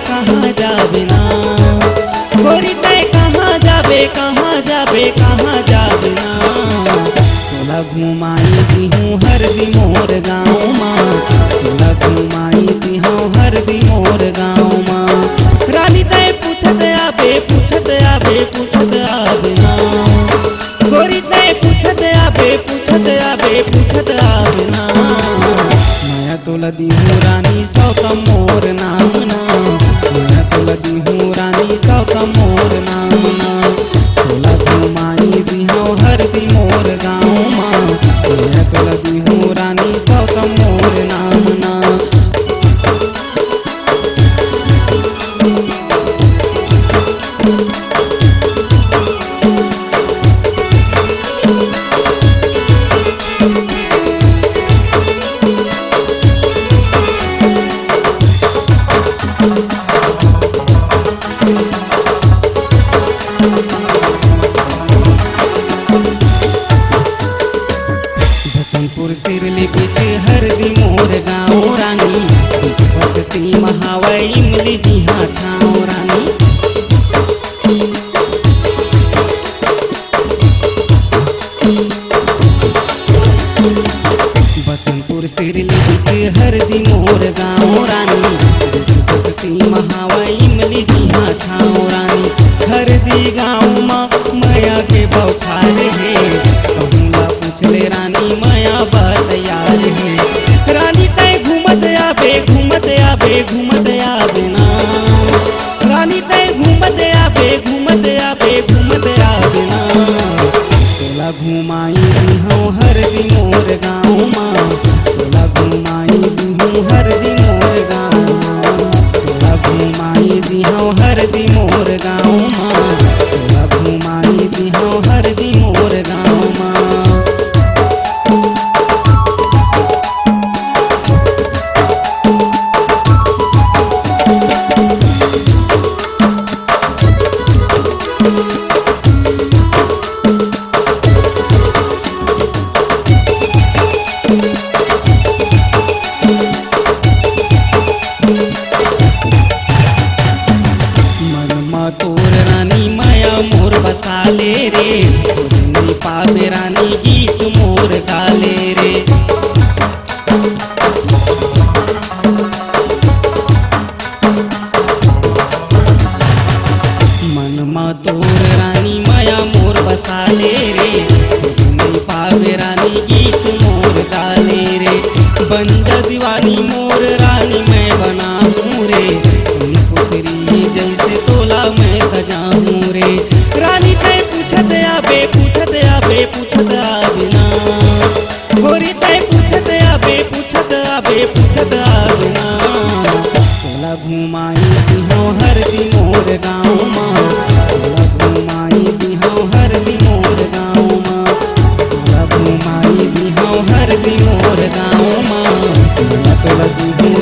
कहाँ जाबे ना, गोरी तय कहाँ जाबे कहाँ जाबे कहाँ जाबे ना। तोला घुमाई दिहूँ हर दी मोर गाँव माँ, तोला घुमाई दिहूँ हर दी मोर गाँव माँ। रानी तय पूछत आबे पूछत आबे पूछत आबे ना, गोरी तय पूछत आबे पूछत आबे पूछत आबे ना। मैं तोला दिहूँ रानी सौतम मोर नाम ना, मैं तोला दिहूँ रानी सौतम मोर नाम ना। तोला घुमाई दिहूँ हर दी मोर गाँव माँ, मैं तोला दिहूँ रानी सौतम मोर नाम ना। भसनपुर सिरली बीच हर दी मोर गाँव रानी, बसती महावई इमली जिहाँ छाँव रानी। बसनपुर सिरली बीच हर दी मोर गाँव रानी, बसती महावई इमली जिहाँ छाँव रानी। हर दी गाँव माँ माया के बौछार है, कहूँला पूछले रानी माया बतैयार है। रानी तय घूमत आबे घूमत आबे घूमत आबे ना, रानी तय घूमत आबे घूमत आबे घूमत आबे ना। तोला घुमाई दिहूँ हर दी मोर गाँव माँ, तोला घुमाई दिहूँ हर दी मोर गाँव माँ, तोला घुमाई दिहूँ हर दी मोर गाँव माँ, तोला घुमाई दिहूँ हर दी मोर गाँव माँ। मनमा तोर रानी माया मोर बसाले रे, नहीं पावे रानी गीत मोर गाले रे। मनमा तोर रानी माया मोर बसाले रे, नहीं पावे रानी गीत मोर गाले रे। बंद दीवानी मोर रानी मैं बनाऊँ रे, पुतरी जैसे तोला मैं सजाऊँ रे। रानी तय पूछत आबे पूछत आबे पूछत आबे ना, गोरी तय पूछत आबे पूछत आबे पूछत आबे ना। तोला घुमाई दिहूँ हर दी मोर गाँव माँ, तोला घुमाई दिहूँ हर दी मोर गाँव माँ, तोला घुमाई दिहूँ हर दी मोर गाँव माँ, तोला दिहूँ